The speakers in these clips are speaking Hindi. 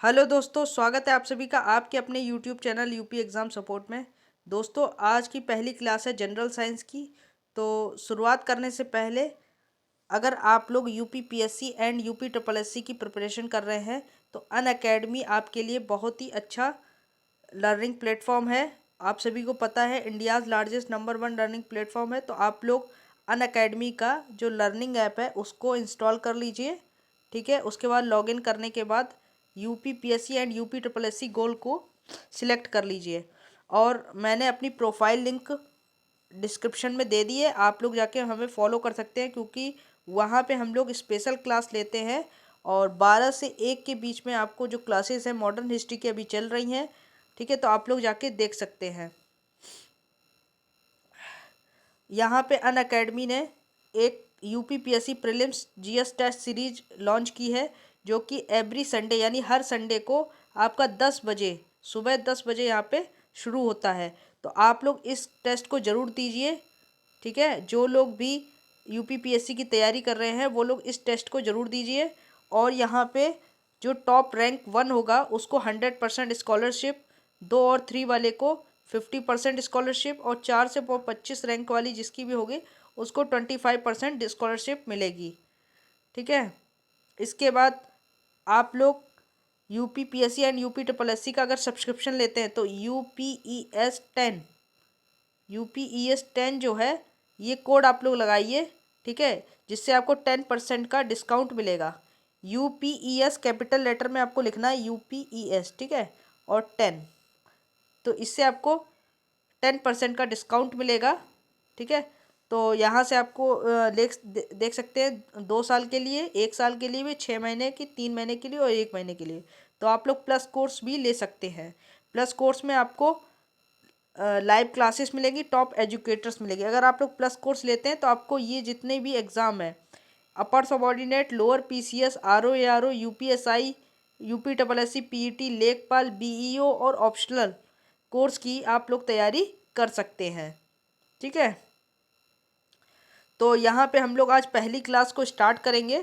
हेलो दोस्तों, स्वागत है आप सभी का आपके अपने YouTube channel UP exam support में। दोस्तों, आज की पहली क्लास है जनरल साइंस की। तो शुरुआत करने से पहले, अगर आप लोग UP PSC and UP triple SC की प्रिपरेशन कर रहे हैं तो अनअकैडमी आपके लिए बहुत ही अच्छा लर्निंग प्लेटफॉर्म है। आप सभी को पता है India's largest number 1 learning platform है। तो आप लोग अनअकैडमी का जो लर्निंग ऐप है उसको इंस्टॉल कर लीजिए। ठीक है, उसके बाद लॉगिन करने के बाद UP PSC and UP triple SC goal को सिलेक्ट कर लीजिए। और मैंने अपनी प्रोफाइल लिंक डिस्क्रिप्शन में दे दी है, आप लोग जाके हमें फॉलो कर सकते हैं क्योंकि वहाँ पे हम लोग स्पेशल क्लास लेते हैं। और 12 से 1 के बीच में आपको जो क्लासेस हैं मॉडर्न हिस्ट्री की अभी चल रही हैं। ठीक है, तो आप लोग जाके देख सकते हैं। यहाँ पे अनअकैडमी ने एक UP PSC prelims GS test series launch की है, जो कि एवरी संडे यानी हर संडे को आपका 10 बजे सुबह 10 बजे यहाँ पे शुरू होता है। तो आप लोग इस टेस्ट को ज़रूर दीजिए। ठीक है, जो लोग भी यूपी पीएससी की तैयारी कर रहे हैं वो लोग इस टेस्ट को ज़रूर दीजिए। और यहाँ पे जो टॉप रैंक 1 होगा उसको 100% स्कॉलरशिप, 2 और 3 वाले को 50% स्कॉलरशिप, और 4 से 25 रैंक वाली जिसकी भी होगी उसको 25% स्कॉलरशिप मिलेगी। ठीक है, इसके बाद आप लोग UP PSC and UP triple SC का अगर सब्सक्रिप्शन लेते हैं तो यूपीईएस 10 जो है ये कोड आप लोग लगाइए। ठीक है, जिससे आपको 10% का डिस्काउंट मिलेगा। यूपीईएस कैपिटल लेटर में आपको लिखना है यूपीईएस, ठीक है, और 10, तो इससे आपको 10% का डिस्काउंट मिलेगा। ठीक है, तो यहाँ से आपको देख सकते हैं 2 साल के लिए, 1 साल के लिए भी, 6 महीने की, 3 महीने के लिए और 1 महीने के लिए। तो आप लोग प्लस कोर्स भी ले सकते हैं। प्लस कोर्स में आपको लाइव क्लासेस मिलेगी, टॉप एजुकेटर्स मिलेंगे। अगर आप लोग प्लस कोर्स लेते हैं तो आपको ये जितने भी एग्ज़ाम है, upper subordinate, lower PCS, RO ARO, UPSI, UP double SC, PET, लेखपाल, बीईओ और ऑप्शनल कोर्स की आप लोग तैयारी कर सकते हैं। ठीक है, तो यहाँ पे हम लोग आज पहली क्लास को स्टार्ट करेंगे।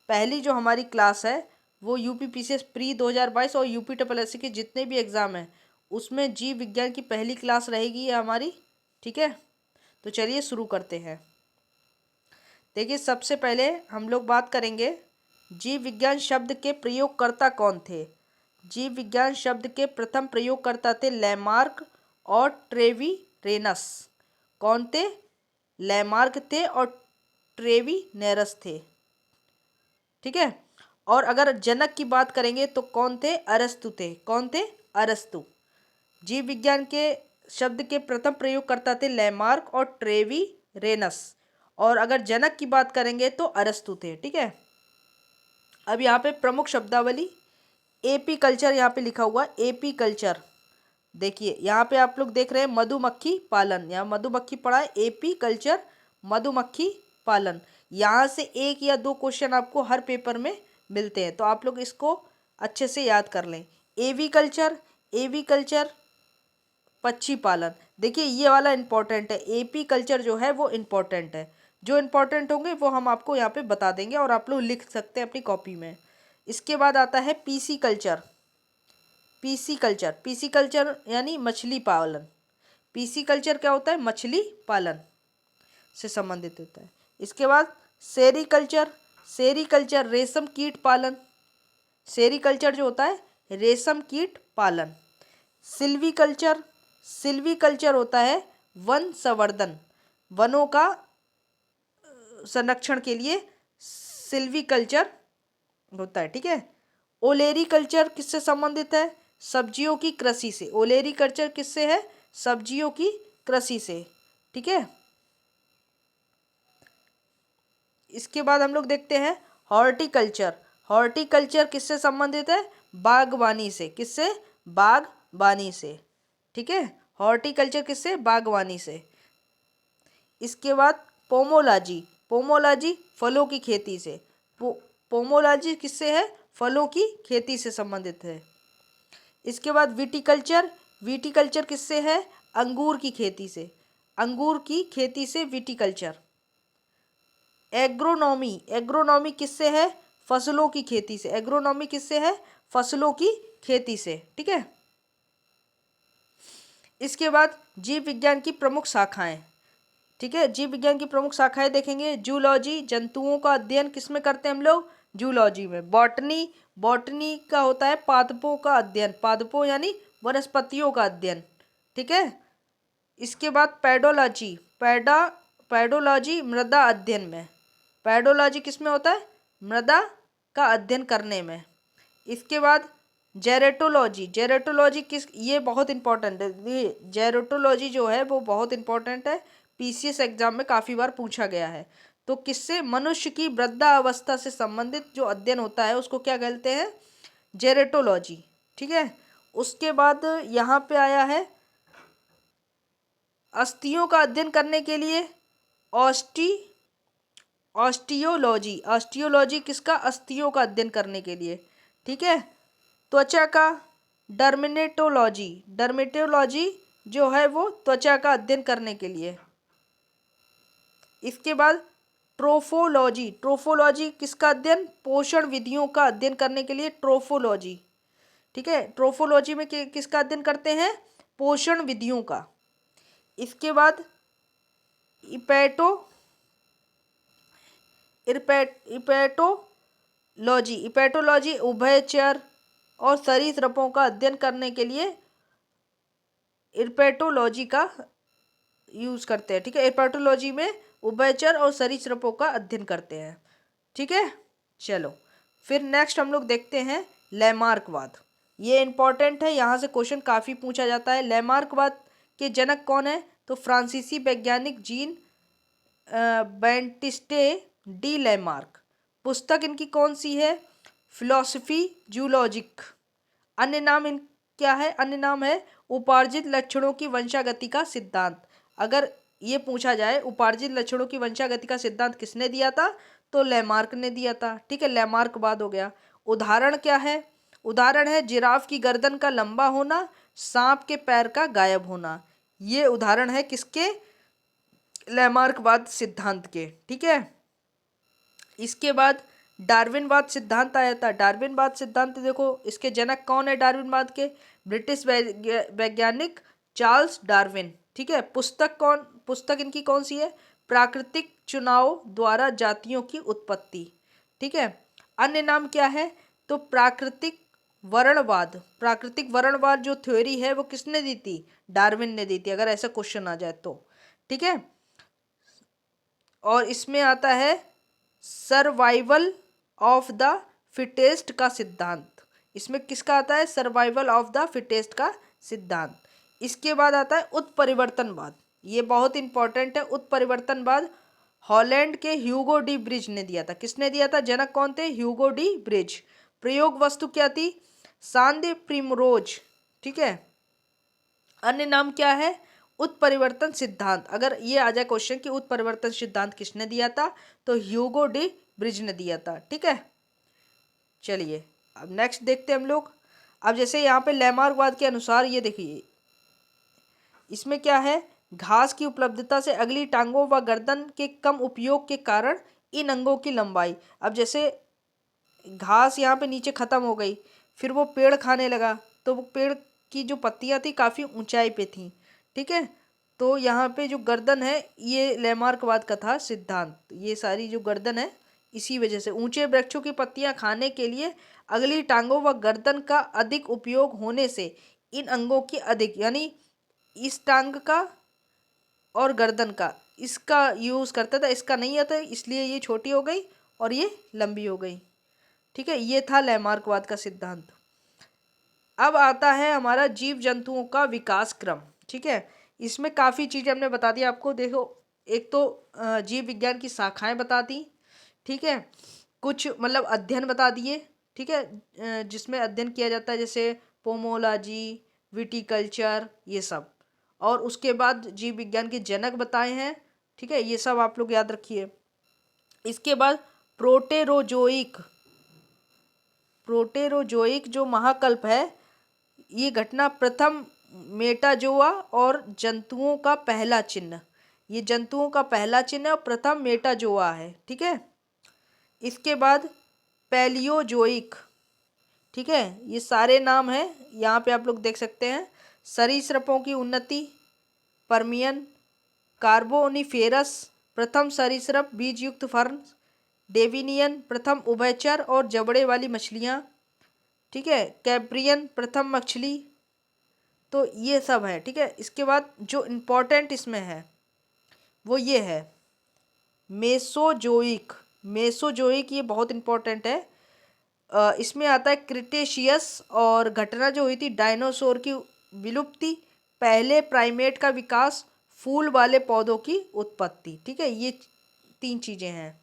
पहली जो हमारी क्लास है वो यूपी पीसीएस प्री 2022 और यूपी ट्रिपल एससी के जितने भी एग्ज़ाम हैं उसमें जीव विज्ञान की पहली क्लास रहेगी ये हमारी। ठीक है, तो चलिए शुरू करते हैं। देखिए, सबसे पहले हम लोग बात करेंगे जीव विज्ञान शब्द के प्रयोगकर्ता कौन थे। जीव विज्ञान शब्द के प्रथम प्रयोगकर्ता थे लैमार्क और ट्रेवीरेनस। कौन थे? लैमार्क थे और ट्रेवीनेरस थे। ठीक है, और अगर जनक की बात करेंगे तो कौन थे? अरस्तु थे। कौन थे? अरस्तु। जीव विज्ञान के शब्द के प्रथम प्रयोगकर्ता थे लैमार्क और ट्रेवीरेनस, और अगर जनक की बात करेंगे तो अरस्तु थे। ठीक है, अब यहाँ पे प्रमुख शब्दावली एपी कल्चर यहाँ पे लिखा हुआ, एपी कल्चर। देखिए यहाँ पे आप लोग देख रहे हैं मधुमक्खी पालन, यहाँ मधुमक्खी पढ़ा है, एपी कल्चर मधुमक्खी पालन। यहाँ से 1 या 2 क्वेश्चन आपको हर पेपर में मिलते हैं, तो आप लोग इसको अच्छे से याद कर लें। एवी कल्चर, एवी कल्चर पक्षी पालन। देखिए ये वाला इम्पोर्टेंट है, एपी कल्चर जो है वो इम्पोर्टेंट है। जो इम्पोर्टेंट होंगे वो हम आपको यहाँ पे बता देंगे और आप लोग लिख सकते हैं अपनी कॉपी में। इसके बाद आता है PC culture. PC culture, PC culture यानी मछली पालन। पीसी कल्चर क्या होता है? मछली पालन से संबंधित होता है। इसके बाद सेरीकल्चर, सेरीकल्चर रेशम कीट पालन। सेरीकल्चर जो होता है रेशम कीट पालन। सिल्वीकल्चर, सिल्वीकल्चर होता है वन संवर्धन, वनों का संरक्षण के लिए सिल्वीकल्चर होता है। ठीक है, ओलेरी कल्चर किससे संबंधित है? सब्जियों की कृषि से। ओलेरी कल्चर किससे है? सब्जियों की कृषि से। ठीक है, इसके बाद हम लोग देखते हैं हॉर्टिकल्चर। हॉर्टिकल्चर किससे संबंधित है? बागवानी से। किससे? बागवानी से। ठीक है, हॉर्टिकल्चर किससे? बागवानी से। इसके बाद पोमोलॉजी, पोमोलॉजी फलों की खेती से। पोमोलॉजी किससे है? फलों की खेती से संबंधित है। इसके बाद विटिकल्चर, विटिकल्चर किससे है? अंगूर की खेती से। अंगूर की खेती से विटिकल्चर। एग्रोनॉमी, एग्रोनॉमी किससे है? फसलों की खेती से। एग्रोनॉमी किससे है? फसलों की खेती से, ठीक है। इसके बाद जीव विज्ञान की प्रमुख शाखाएं, ठीक है। जीव विज्ञान की प्रमुख शाखाएं देखेंगे। जूलॉजी, जंतुओं का अध्ययन किसमें करते हैं हम लोग? जूलॉजी में। बॉटनी, बॉटनी का होता है पादपों का अध्ययन, पादपों यानी वनस्पतियों का अध्ययन, ठीक है। इसके बाद पेडोलॉजी, पेडोलॉजी मृदा अध्ययन में। पेडोलॉजी किस में होता है? मृदा का अध्ययन करने में। इसके बाद जेरेटोलॉजी, जेरेटोलॉजी किस, ये बहुत इंपॉर्टेंट है। ये जेरेटोलॉजी जो है वो बहुत इंपॉर्टेंट है, पीसीएस एग्जाम में काफ़ी बार पूछा गया है। तो किससे? मनुष्य की वृद्धा अवस्था से संबंधित जो अध्ययन होता है उसको क्या कहते हैं? जेरेटोलॉजी, ठीक है। उसके बाद यहाँ पे आया है अस्थियों का अध्ययन करने के लिए ऑस्टियोलॉजी, ऑस्टियोलॉजी किसका? अस्थियों का अध्ययन करने के लिए, ठीक है। त्वचा का डर्मेटोलॉजी, डर्मेटोलॉजी जो है वो त्वचा का अध्ययन करने के लिए। इसके बाद ट्रोफोलॉजी, ट्रोफोलॉजी किसका अध्ययन? पोषण विधियों का अध्ययन करने के लिए ट्रोफोलॉजी, ठीक है। ट्रोफोलॉजी में किसका अध्ययन करते हैं? पोषण विधियों का। इसके बाद इपेटोलॉजी, इपेटोलॉजी उभयचर और सरीसृपों का अध्ययन करने के लिए इपेटोलॉजी का यूज करते हैं, ठीक है। इपेटोलॉजी में उभयचर और सरीसृपों का अध्ययन करते हैं, ठीक है। चलो फिर नेक्स्ट हम लोग देखते हैं लैमार्कवाद। ये इंपॉर्टेंट है, यहाँ से क्वेश्चन काफ़ी पूछा जाता है। लैमार्कवाद के जनक कौन है? तो फ्रांसीसी वैज्ञानिक जीन बैटिस्टे डी लैमार्क। पुस्तक इनकी कौन सी है? Philosophy zoologic. अन्य नाम इन क्या है? अन्य नाम है उपार्जित लक्षणों की वंशागति का सिद्धांत। अगर ये पूछा जाए उपार्जित लक्षणों की वंशागति का सिद्धांत किसने दिया था? तो लैमार्क ने दिया था, ठीक है। लैमार्कवाद हो गया। उदाहरण क्या है? उदाहरण है जिराफ की गर्दन का लंबा होना, सांप के पैर का गायब होना। ये उदाहरण है किसके? लैमार्कवाद सिद्धांत के, ठीक है। इसके बाद डार्विनवाद सिद्धांत आया था। डार्विनवाद सिद्धांत देखो, इसके जनक कौन है डार्विनवाद के? ब्रिटिश वैज्ञानिक चार्ल्स डार्विन, ठीक है। पुस्तक इनकी कौन सी है? प्राकृतिक चुनाव द्वारा जातियों की उत्पत्ति, ठीक है। अन्य नाम क्या है? तो प्राकृतिक वर्णवाद। प्राकृतिक वर्णवाद जो थ्योरी है वो किसने दी थी? डार्विन ने दी थी, अगर ऐसा क्वेश्चन आ जाए तो, ठीक है। और इसमें आता है सर्वाइवल ऑफ द फिटेस्ट का सिद्धांत। इसमें किसका आता है? सर्वाइवल ऑफ द फिटेस्ट का सिद्धांत। इसके बाद आता है उत्परिवर्तनवाद। ये बहुत इंपॉर्टेंट है। उत्परिवर्तनवाद हॉलैंड के ह्यूगो डी ब्रिज ने दिया था। किसने दिया था? जनक कौन थे? Hugo de bridge. प्रयोग वस्तु क्या थी? सांदे प्रिमरोज, ठीक है। अन्य नाम क्या है? उत्परिवर्तन सिद्धांत। अगर ये आ जाए क्वेश्चन कि उत्परिवर्तन सिद्धांत किसने दिया था, तो ह्यूगो डी ब्रिज ने दिया था, ठीक है। चलिए अब नेक्स्ट देखते हैं हम लोग। अब जैसे यहाँ पे लैमार्कवाद के अनुसार ये देखिए, इसमें क्या है? घास की उपलब्धता से अगली टांगों व गर्दन के कम उपयोग के कारण इन अंगों की लंबाई। अब जैसे घास यहाँ पे नीचे ख़त्म हो गई, फिर वो पेड़ खाने लगा, तो वो पेड़ की जो पत्तियाँ थी काफ़ी ऊंचाई पे थी, ठीक है। तो यहाँ पे जो गर्दन है, ये लैमार्कवाद का था सिद्धांत। ये सारी जो गर्दन है, इसी वजह से ऊंचे वृक्षों की पत्तियाँ खाने के लिए अगली टांगों व गर्दन का अधिक उपयोग होने से इन अंगों की अधिक, यानी इस टांग का और गर्दन का, इसका यूज़ करता था, इसका नहीं आता, इसलिए ये छोटी हो गई और ये लंबी हो गई, ठीक है। ये था लैमार्कवाद का सिद्धांत। अब आता है हमारा जीव जंतुओं का विकास क्रम, ठीक है। इसमें काफ़ी चीज़ें हमने बता दी आपको। देखो, एक तो जीव विज्ञान की शाखाएं बता दी, ठीक है। कुछ मतलब अध्ययन बता दिए, ठीक है, जिसमें अध्ययन किया जाता है, जैसे पोमोलॉजी, विटिकल्चर, ये सब। और उसके बाद जीव विज्ञान के जनक बताए हैं, ठीक है। ये सब आप लोग याद रखिए। इसके बाद प्रोटेरोजोइक जो महाकल्प है, ये घटना प्रथम मेटाजोआ और जंतुओं का पहला चिन्ह। ये जंतुओं का पहला चिन्ह और प्रथम मेटाजोआ है, ठीक है। इसके बाद पैलियोजोइक, ठीक है। ये सारे नाम हैं, यहाँ पे आप लोग देख सकते हैं। सरीसृपों की उन्नति, पर्मियन, कार्बोनिफेरस प्रथम सरीसृप बीज युक्त फर्न, डेविनियन प्रथम उभयचर और जबड़े वाली मछलियाँ, ठीक है। कैप्रियन प्रथम मछली। तो ये सब है, ठीक है। इसके बाद जो इम्पोर्टेंट इसमें है वो ये है मेसोजोइक। मेसोजोइक ये बहुत इम्पोर्टेंट है। इसमें आता है क्रिटेशियस और घटना जो हुई थी डायनासोर की विलुप्ति, पहले प्राइमेट का विकास, फूल वाले पौधों की उत्पत्ति, ठीक है। ये 3 चीज़ें हैं,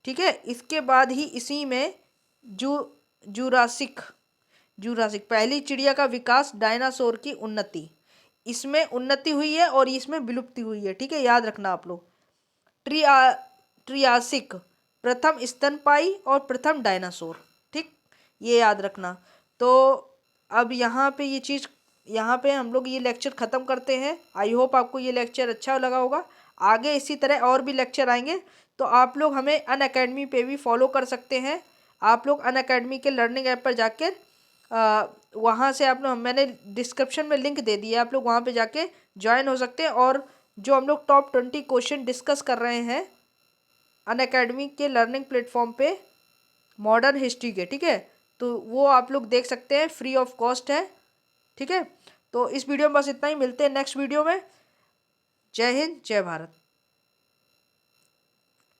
ठीक है। इसके बाद ही इसी में जुरासिक जुरासिक पहली चिड़िया का विकास, डायनासोर की उन्नति, इसमें उन्नति हुई है और इसमें विलुप्ति हुई है, ठीक है। याद रखना आप लोग। ट्रियासिक प्रथम स्तनपाई और प्रथम डायनासोर, ठीक, ये याद रखना। तो अब यहाँ पे ये चीज़, यहाँ पे हम लोग ये लेक्चर ख़त्म करते हैं। आई होप आपको ये लेक्चर अच्छा लगा होगा। आगे इसी तरह और भी लेक्चर आएंगे, तो आप लोग हमें अनअकैडमी पे भी फॉलो कर सकते हैं। आप लोग अनअकैडमी के लर्निंग ऐप पर जाकर वहाँ से आप लोग, मैंने डिस्क्रिप्शन में लिंक दे दिया, आप लोग वहाँ पे जाके ज्वाइन हो सकते हैं। और जो हम लोग टॉप 20 क्वेश्चन डिस्कस कर रहे हैं अनअकैडमी के लर्निंग प्लेटफॉर्म पे मॉडर्न हिस्ट्री के, ठीक है, तो वो आप लोग देख सकते हैं, फ्री ऑफ कॉस्ट है, ठीक है। तो इस वीडियो में बस इतना ही, मिलते हैं नेक्स्ट वीडियो में। जय हिंद, जय भारत।